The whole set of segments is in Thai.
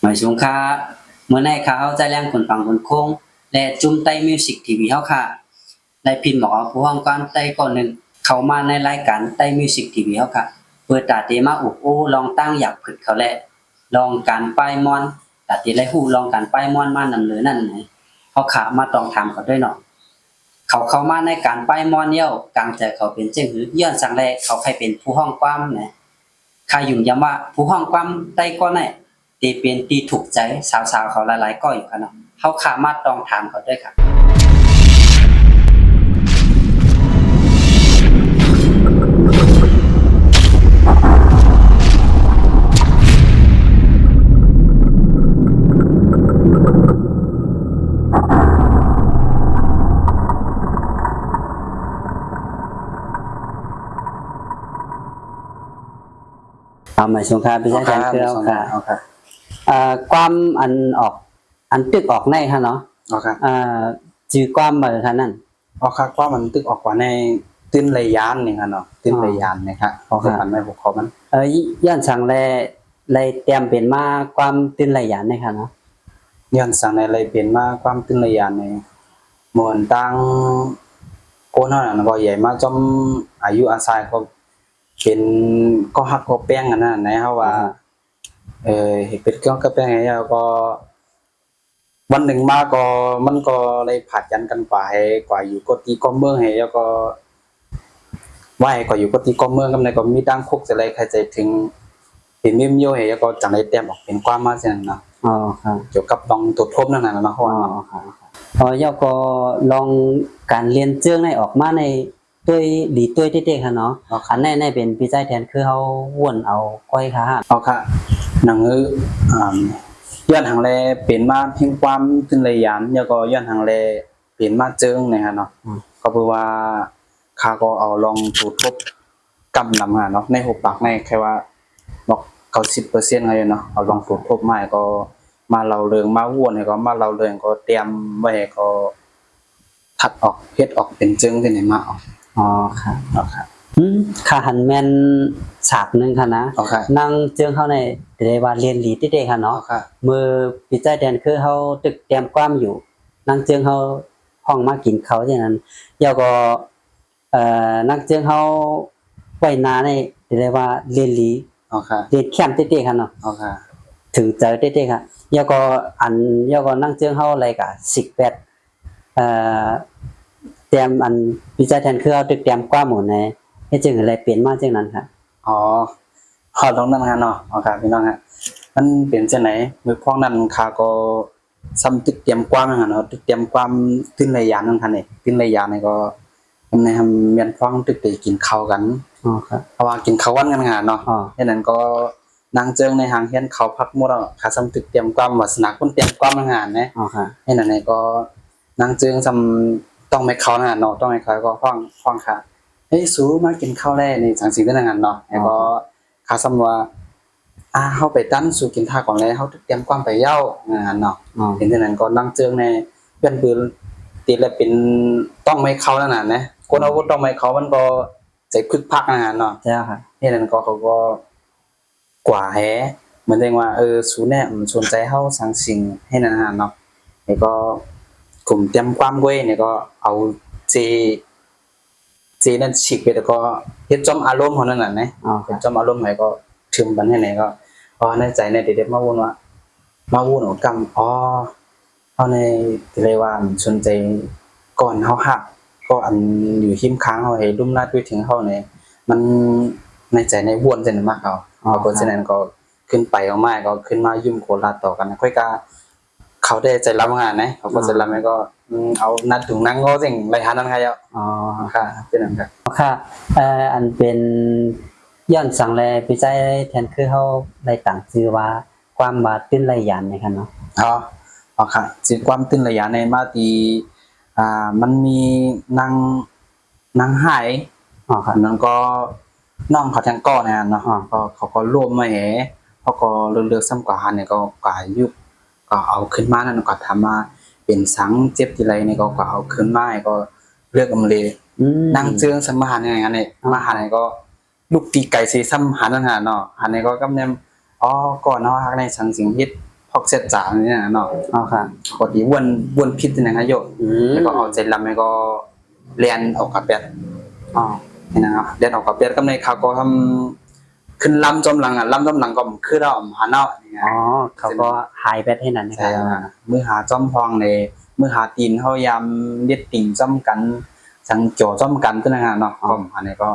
หมายสงค่ะเมื่อในข่าวใจแรงคนฟังคนโค้งและจุ่มไต้มิวสิกทีวีเฮาค่ะได้พิมพ์บอกผู้ห้องการไต้ก่อนหนึ่งเข้ามาในรายการไต้มิวสิกทีวีเฮาค่ะเปิดตาเตมาอุกโอ้ลองตั้งอยากผึดเขาแหละลองการป้ายมอนตาเตไรฮู้ลองการป้ายมอนมานำเหลือนั่นไหนเขาขามาต้องถามเขาด้วยเนาะเขาเข้ามาในการป้ายมอนเยี่ยวกลางใจเขาเป็นเจ้งหือย้อนสังแลเขาใครเป็นผู้ห้องความนะข้ายุ่งย้ำว่าผู้ห้องความไต้ก็ไหนตีเป็นตีถูกใจสาวๆเขาหลายๆก็อยู่ค่ะเนาะเขาขามาต้องถามเขาด้วยค่ะเอามาชงค่ะพี่ชายกันคือเอาค่ะความอันออกอันตึกออกในค่ะเนาะจื่อความบ่ค่ะนั่นค่ะความมันตึกออกกว่าในตื้นระยานนี่ค่ะเนาะตื้นระยานนะครับเขาคือมันไม่พวกเขามันย้อนสั่งแลเตรียมเป็นมาความตื้นระยานนี่ค่ะเนาะย้อนสั่งในอะไรเป็นมาความตื้นระยานในเหมือนตั้งโคนเฮาน่ะบ่ใหญ่มาจอมอายุอาศัยก็เป็นก็ฮักก็แป้งอันนั้นนะเฮาว่าเฮ็ดเป็นก็แป้งให้แล้วก็วันหนึ่งมาก็มันก็เลยผลัดกันไปกว่าอยู่ก็ตีก็เมืองให้แล้วก็ไหว้ก็อยู่ก็ตีก็เมืองกับในก็มีดังคุกจะเลยใครใจถึงเป็นมิมโยให้แล้วก็จังได๋แต้มออกเป็นความมาซั่นเนาะครับเกี่ยวกับต้องตรวจพบนั่นน่ะเนาะว่าครับยอก็ลองการเรียนเรื่องในออกมาในด้วยดีด้วยเด็กๆค่ะเนาะอันในเป็นพี่ใจแทนคือเฮาว่นเอาก้อยค่ะค่ะหนังย้อนทางแลเป็นมาเพียงความตื้นระยานแล้วก็ย้อนทางแลเป็นมาเจิงนะฮะเนาะก็คือว่าข้าก็เอาลองตรวจพบกำนำเนาะใน6ปากในแค่ว่าบอก90%เลยเนาะเอาลองตรวจพบมาก็มาเล่าเรื่องมาว่นให้ก็มาเล่าเรื่องก็เตรียมไว้ก็ทัดออกเฮ็ดออกเป็นเจิงที่ไหนมาครับค่ะหันแม่นฉากนึงค่ะนะนั่งเจิงเข้าในได้ว่าเรียนลีติเด้ค่ะเนาะมือพี่ใจแดนคือเฮาตึกเตรียมความอยู่นั่งเจิงเฮาห้องมากินเขาจังนั้นแล้วก็นั่งเจิงเฮาไว้นาในได้ว่าเรียนลีเรียนแคมป์เต้ๆค่ะเนาะถึงเจอเต้ๆค่ะแล้วก็แล้วก็นั่งเจิงเฮาอะไรก็18เตรียมอันพี่ใจแทนคือเฮาตึกเตรียมความหมดในเฮ็ดจังอะไรเปลี่ยนมาจังนั้นค่ะตรงนั้นฮะเนาะครับพี่น้องฮะมันเป็นจังไหนมื้อพองนั้นข้าก็ซ้ำตึกเตรียมความนั่นเนาะตึกเตรียมความตื้นระยะนั่นคั่นนี่ตื้นระยะนี่ก็ในทำเมียนฟังตึกไปกินข้าวกันครับเพราะว่ากินข้าววันกันงานเนาะฉะนั้นก็นางเจิงในหางเฮียนเขาพักมื้อค่ะซ้ำตึกเตรียมความวาสนาคนเตรียมความงานนะฉะนั้นนี่ก็นางเจิงซ้ำต้องไม่เข้างานเนาะต้องให้เขาก็ฟังค่ะเฮ้ยสูมากินข้าวแลนี่จังสิเป็นงานเนาะแล้วก็ค่ะซ้ำว่าเฮาไปตั้นสู่กินท่าก่อนแล้วเฮาเตรียมความไปเย้างานเนาะเห็นฉะนั้นก็นางเจิงในเพื่อนปืนติดแล้วเป็นต้องไม่เข้านั่นน่ะนะคนอาวุธต้องไม่เข้ามันก็ใจคึกพักงานเนาะใช่ค่ะนี่นั่นก็เขาก็กว่าแฮเหมือนเรียกว่าสูแน่สนใจเฮาสังสิ่งให้นั่นน่ะเนาะแล้วก็กลุ่มเตรียมความไว้เนี่ยก็เอาเจนั่นฉีกไปแล้วก็เฮ็ดจอมอารมณ์ของนั่นน่ะนะเฮ็ดจอมอารมณ์ให้ก็ถึงบันให้ไหนก็ในใจในเด็ดๆมาวนว่ามาวนเอากรรมเฮาในเลยว่าสนใจก่อนเฮาฮักก็อันอยู่หิมค้างเฮาให้ลุ่มลาดไปถึงเฮาเนี่ยมันในใจในวนจังมากเพราะฉะนั้นก็ขึ้นไปเอาไม้ก็ขึ้นมายุ่มโคราชต่อกันค่อยกะเขาได้ใจรับงานนะเขาก็จะรับก็เอานัดถึงนั่งก็สิ่งไรหานั้นครับค่ะเป็นนั้นครับค่ะอันเป็นย้อนสั่งแลพี่ใจแทนคือเฮาได้ตั้งชื่อว่าความบาดตื้นระยานนะครับเนาะค่ะชื่อความตื้นระยานในมาตีมันมีนางหายนั่นก็น้องเขาแทงก้อนะเนาะก็เขาก็ร่วมมาแหเขาก็เลือกซ้ำกว่าหันเนี่ยก็กว่ายุบก็เอาขึ้นมานั่นก็ทำมาเป็นสังเจ็บทีไรเนี่ยก็เอาขึ้นมาก็เลือกอำเลยนางเจืองสมหารอย่างนั้นเนี่ยมาหาเนี่ยก็ลูกตีไก่สีซ้ำหานั่นเนาะหันเนี่ยก็กำเนิดก่อนเนาะฮักในสังสิงฮิตพ ฮอกเซตจ๋าเนี่ยเนาะ อ๋อค่ะ ปกติวนพิษนะครับโย อืม แล้วก็เอาใจลำแล้วก็เรียนออกกับเป็ด อ๋อ นี่นะครับเรียนออกกับเป็ดก็ในคาวก็ทำขึ้นลำจอมหลังลำจอมหลังก็คือเราหาเนาะนี่ อ๋อเขาก็หายไปให้นั่นนะ ใช่ ครับ มือหาจอมพองในมือหาตีนเฮายามเด็ดติ่งจอมกันสังโจจอมกันตัวนะเนาะก็อันนี้ก็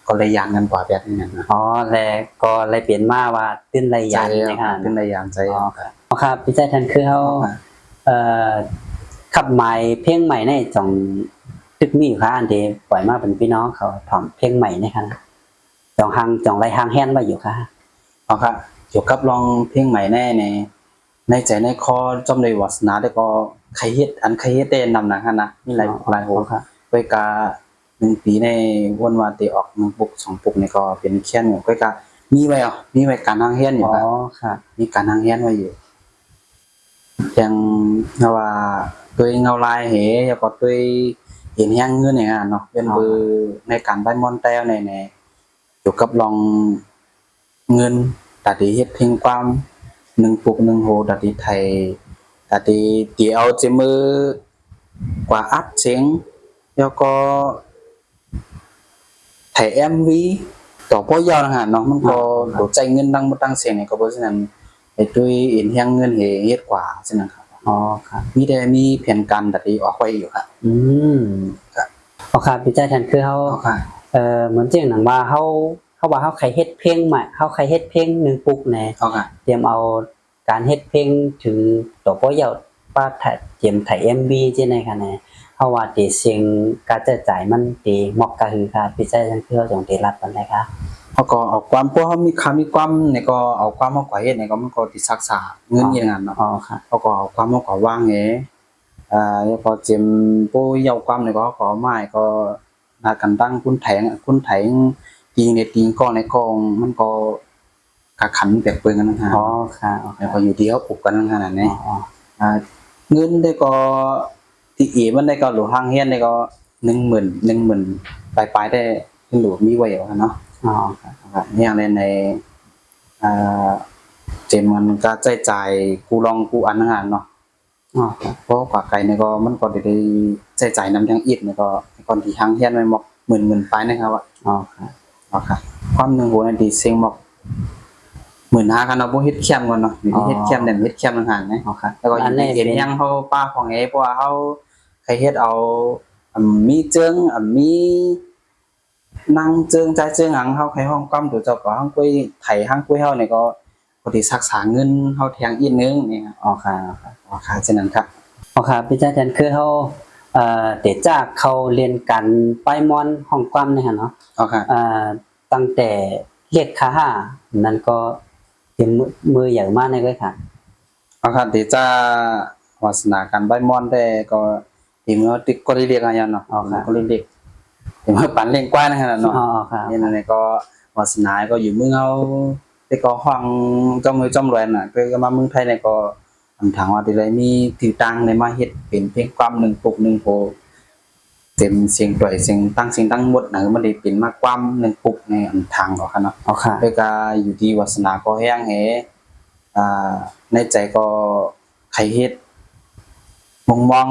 ก็เลยยานกันกว่าเป็ดนี่นะ อ๋อแล้วก็เลยเปลี่ยนมาว่าตื้นระยานนะครับ เป็นระยานใจ อ๋อครับพี่ใจทันคือเขาเอ่อขับไม้เพลงใหม่ในจ่องตึกมีอยู่ค่ะอันที่ปล่อยมาเป็นพี่น้องเขาทำเพลงใหม่นะครับจ่องหางจ่องไรหางแฮนไว้อยู่ค่ะ เอาค่ะเกี่ยวกับลองเพลงใหม่แน่ในใจในคอจอมเลยวัสนาได้ก็ใครเฮ็ดอันใครเฮ็ดได้นำหนังฮะนะนี่หลายโห ครับ ไว้กา1 ปีในวนว่าติออก1ปุก2ปุกนี่ก็เป็นแค่นอยู่ไว้กามีไว้มีไว้การทางเฮียนอยู่ อ๋อ ครับ ค่ะ มีการทางเฮียนไว้อยู่อย่างว่าตัวเงาลายเหแล้วก็ตัวเห็นแฮงเงินอย่างนั้นเนาะเป็นเบอร์ในการใบมอนแต้วในเกี่ยวกับลองเงินตัดที่เฮ็ดเพลงความ1ปุก1โหตัดที่ไทยตัดที่ตีเอาเจมือกว่าอัดเสียงแล้วก็ถ่าย MV ต่อป้อยาวนะฮะเนาะมันก็โดดใจเงินดังบ่ตั้งเสียงนี่ก็เพราะฉะนั้นไอ้ด้วยเห็นแฮงเงินเฮ็ดกว่าฉะนั้นครับ อ๋อครับ มีแต่มีแผนการตัดที่ออกไว้อยู่ครับ อืม ครับ อ๋อครับพี่ใจทันคือเขา เอาค่ะ เหมือนเจียงหนังว่าเขาว่าเขาใครเฮ็ดเพลงใหม่เขาใครเฮ็ดเพลงหนึ่งปุกแหน่ เอาค่ะ เตรียมเอาการเฮ็ดเพลงถึงตัวป้อยาวป้าถ่ายเตรียมถ่าย MV ใช่ไหมคะเนี่ยเฮาว่าติเสียงการจะจ่ายมันติเหมาะกะคือค่ะพี่ใจทันคือเขาจงติรับปานใดคะ เขาก็เอาความพวกเขามีคำมีความนี่ก็เอาความเฮากว่าเฮ็ดนี่ก็มันก็สิรักษาเงินอย่างนั้นเนาะ อ๋อค่ะ เขาก็เอาความเฮากว่าวางแหแล้วก็เจียมผู้เยาความนี่ก็เขาก็เอาไม้ก็นากันตั้งคุณแถงตีในตีก้อนในกองมันก็กะขันแปลกเปลืองกันนะฮะ อ๋อค่ะอ๋อ แล้วก็อยู่ที่เขาปลูกกันขนาดนี้ อ๋อ เงินได้ก็ที่เอมันได้ก็หลวงห้างเฮียนได้ก็10,000ปลายๆได้ขึ้นหลวงมีไว้อยู่เนาะ อ๋อค่ะ ครับอย่างในอ่าเจมมันก็ใช้จ่ายกูลองกูอันงานเนาะ อ๋อค่ะ เพราะกว่าไกลนี่ก็มันก็ได้ใช้จ่ายนำทางอีกนี่ก็ก่อนที่ห้างเฮียนไว้หมอกหมื่นปลายนะครับว่า อ๋อค่ะ อ๋อครับความหนึงโหนั่นดีเซ็งหมอก15,000กันเนาะบ่เฮ็ดเข้มก่อนเนาะอยู่ที่เฮ็ดเข้มเนี่ยเฮ็ดเข้มทางหารนะ อ๋อค่ะ แล้วก็อยู่ที่เห็นยังเฮาป้าของเอเพราะว่าเฮาใครเฮ็ดเอามีเจิงมีนั่งเจิงใจเจิงหังเฮาใครห้องความตัวเจ้าก็ห้างกล้วยไถห้างกล้วยเฮานี่ก็พอดีรักษาเงินเฮาแทงอีกนึงนี่ครับ อ๋อค่ะอ๋อค่ะ อ๋อค่ะฉะนั้นครับ อ๋อค่ะพี่ใจทันคือเขาเดจากเขาเรียนกันไปมอนห้องความเนี่ยเนาะ อ๋อค่ะ ตั้งแต่เรียกค่าห้านั้นก็เตรียมมืออย่างมากเลยด้วยค่ะ อ๋อค่ะเดี๋ยวจะวาสนากันใบมอนได้ก็ทีมเฮาติดก็ได้เรียกกันยันเนาะ อ๋อค่ะ ก็เลยเรียกทีมเฮาปันเล่งกว้างนะครับเนาะ อ๋อค่ะ นี่นั่นก็วาสนาก็อยู่เมืองเฮาแต่ก็ห้องเจ้ามือจอมรวยน่ะก็มาเมืองไทยเนี่ยก็ถามว่าได้เลยมีที่ตั้งในมาเฮ็ดเป็นเพลงความ1ปุก1โพเต็มเสียงต่อยเสียงตั้งหมดน่ะมันได้เป็นมาความ1ปุกในอันทางก็ค่ะเนาะ อ๋อค่ะ แล้วก็อยู่ที่วาสนาก็แฮงแหในใจก็ใครเฮ็ดมอง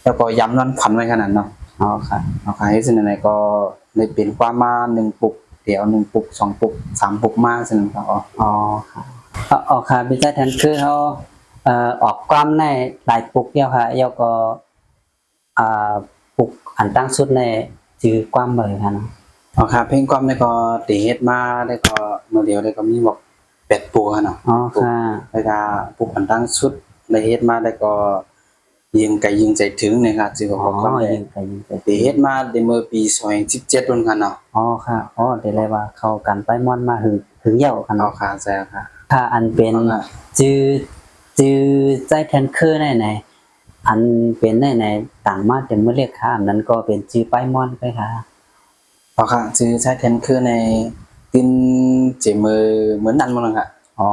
แล้วก็ย้ำนอนฝันไว้ขนาดเนาะ อ๋อค่ะ เอาค่ะให้สิ่งไหนก็ได้เป็นความมา1ปุกเดี๋ยว1ปุก2ปุก3ปุกมาซึ่งก็อ๋อ อ๋อค่ะอ๋อค่ะพี่ใจทันคือเขาออกความในหลายปุกเดียวค่ะเดียวก็ปุกอันตั้งสุดในจือความเบอร์ค่ะเนาะ เอาค่ะเพลงความได้ก็ตีเฮ็ดมาได้ก็เมื่อเดียวได้ก็มีบอก8ปุกอะเนาะ อ๋อค่ะ แล้วก็ปุกอันตั้งสุดได้เฮ็ดมาได้ก็ยิงไกลยิงใจถึงนี่ครับสิก็ อ๋ ขอความ อ ได้ ยิงไปยิงไป ตีเฮ็ดมาได้เมื่อปี2017นั่นค่ะเนาะ อ๋อค่ะอ๋อเดี๋ยวเลยว่าเขากันไปมอนมาถึงเหี่ยวค่ะ เอา เนาะ ค่ะใช่ค่ะ ถ้าอันเป็น เอาล่ะ จือใจแทนคือไหนอันเป็นไหนต่างมาแต่เมื่อเรียกค่าอันนั้นก็เป็นจือไปมอนไปค่ะ เอาค่ะชื่อใช้แทนคือในกินเจมือเหมือนนั้นมั้งค่ะ อ๋อ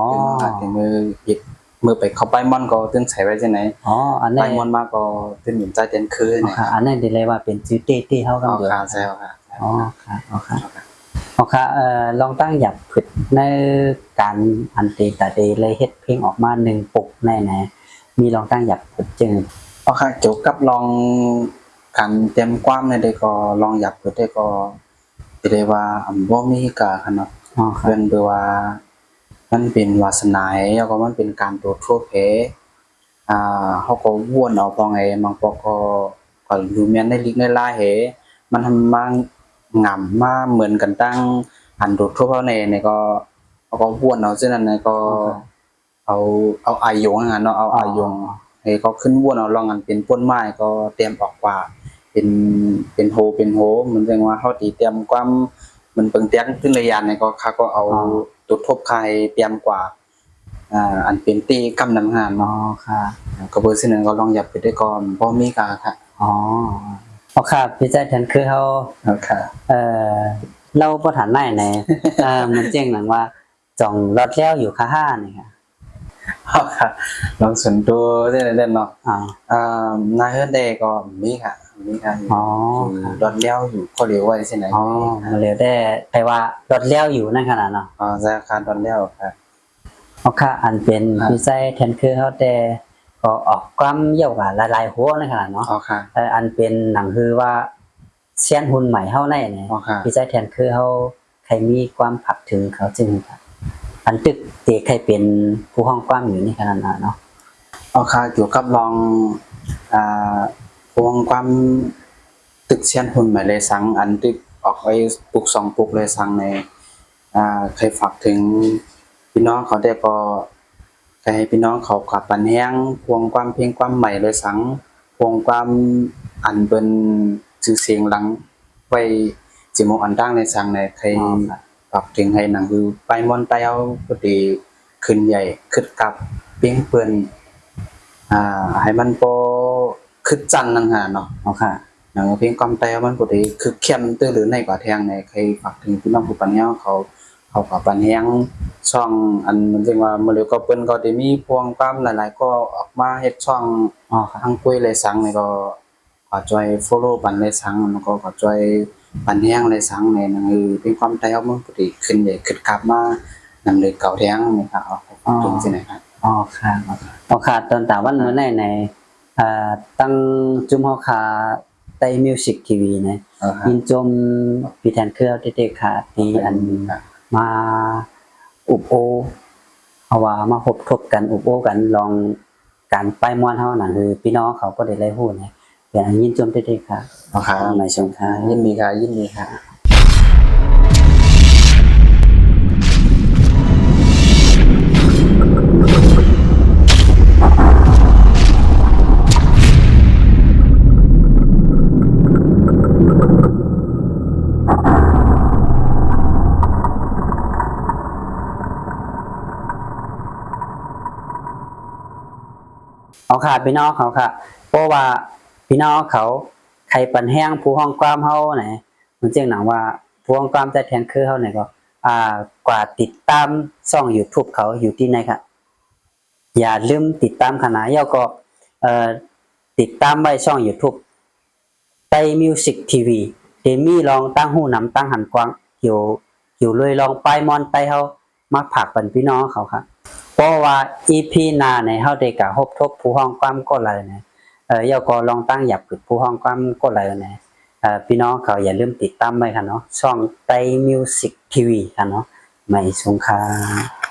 เจมืออีกมือไปเข้าไปมอนก็ตึงใส่ไว้จังไหน อ๋ออัน ไป นี้ มอนมาก็ตึงเหมือนใจแทนคือ อ๋อ เนี่ย ค่ะอันนั้นเดี๋ยวเลยว่าเป็นจือเต้เต้เท่ากัน เอา เดียว ค่ะใช่ค่ะ อ๋อค่ะอ๋อค่ะอ๋อ เอาค่ะลองตั้งหยับผึดในการอันเตตาเดเลยเฮ็ดเพลงออกมาหนึ่งปกแน่ๆมีลองตั้งหยับผึดจึงเอาค่ะเกี่ยวกับลองการเตรียมความในได้ก็ลองอยากเปิดได้ก็ได้ว่าบ่มีกะคั่นเนาะอ๋อค่ะเพิ่นไปว่ามันเป็นวาสนาแล้วก็มันเป็นการตรวจทั่วเพเฮาก็วนเอาปองไอ้บางปอกก็อยู่แม่นในลิกในลายมันทำมางำมาเหมือนกันตั้งอันตรวจทั่วในก็เขาก็วนเอาซึ่งนั้นก็เอาอายงงั้นเนาะเอาอายงให้ก็ขึ้นวนเอาลองกันเป็นป้นไม้ก็เตรียมออกว่าเป็นโฮเหมือนจังว่าเฮาตีเตรียมความมันเปิงเตียงขึ้นระยะนี่ก็เขาก็เอาตุดทบคายเตรียมกว่าอันเป็นตีกำนำงานอ๋อเนาะค่ะก็เบอร์ซึ่งนั้นก็ลองหยับไปได้ก่อนบ่มีกะค่ะอ๋อเอาค่ะพี่ใจแทนคือเขาค่ะเราบ่ทันได้แน่มันเจ้งหนังว่าจ่องรอดแล้วอยู่ค่า5นี่ค่ะค่ะลองส่วนตัวได้เล่นเนาะนายเฮ็ดได้ก็มีค่ะอ๋อรถเลี้ยวอยู่ก็เรียกว่าจังได๋อ๋อมาเร็วได้แปลว่ารถแล้วอยู่นั่นขนาดเนาะธนาคารรถเลี้ยวค่ะเอาค่ะอันเป็นพี่ใจแทนคือเขาแต่ก็ออกความเยี่ยวกับหลายๆหัวนั่นขนาดเนาะอ๋อค่ะอันเป็นหนังคือว่าเซียนหุ้นใหม่เฮาได้เนี่ยพี่ใจแทนคือเฮาใครมีความผักถึงเขาจึงอันตึกเตใครเป็นผู้ห้องความอยู่นี่ขนาดนั้นเนาะอ๋อค่ะเกี่ยวกับลองผู้ห้องความตึกเซียนหุ้นใหม่เลยสังอันตึกออกไว้ปุก2ปุกเลยสังในใครฝากถึงพี่น้องเขาได้ก็ให้พี่น้องเขาขับปันแห้งพวงความเพลงความใหม่เลยสังพวงความอันเป็นชื่อเสียงหลังไว้จิโมอันตั้งในสังในใครฝากถึงให้หนังคือไปมอนไตเอาพอดีขึ้นใหญ่ขึ้นกับเปียงเปิ้นให้มันบ่ขึ้นจันนั่นหาเนาะอ๋อค่ะหนังเพลงความไตเอามันบ่ได้คือเข้มตื้อหรือในกว่าแทงในใครฝากถึงพี่น้องผู้ปัญญาเขากับปันแฮงช่องอันมันจึงว่ามื้อแล้วก็เปิ้นก็ได้มีพวงความหลายๆก็ออกมาเฮ็ดช่องทางกุ้ยเลยสังนี่ก็ขอจอยฟอลโลว์ปันเลยสังแล้วก็ขอจอยปันแฮงเลยสังในหนังเป็นความไตเอามันบ่ได้ขึ้นใหญ่ขึ้นกลับมานำเลยเก่าแทงนี่ค่ะตรงซี่นะครับอ๋อค่ะอ๋อค่ะตอนตาวันมื้อในตั้งจุ่มเฮาคาไต้มิวสิกทีวีนะยินจมพี่แทนคือเอาเด็กๆค่ะที่อันมาอุบโอเอาว่ามาพบทบกันอุบโอกันลองการไปม่วนเฮานั่นคือพี่น้องเขาบ่ได้ฮู้นะอย่างยินจมเด็กๆค่ะอ๋อค่ะหมายสงค่ะยินดีค่ะเอาค่ะพี่น้องเขาค่ะเพราะว่าพี่น้องเขาใครปันแห้งผู้ห้องความเฮาไหนมันจึงหนังว่าผู้ห้องความแต่แทนคือเฮาไหนก็กว่าติดตามช่อง YouTube เขาอยู่ที่ไหนค่ะอย่าลืมติดตามคณะเยาก็ติดตามไว้ช่อง YouTube ไต้มิวสิกทีวีเดมี่ลองตั้งหู้นำตั้งหันกว้างอยู่เลยลองไปมอนไต้เฮามาผักปันพี่น้องเขาค่ะเพราะว่า EP หน้าในเฮาได้กะพบทบผู้ห้องความก็เลยนะเยาก็ลองตั้งหยับกับผู้ห้องความก็เลยนะพี่น้องเขาอย่าลืมติดตามไว้ค่ะเนาะช่องไต้มิวสิกทีวีค่ะเนาะไม่สงคราม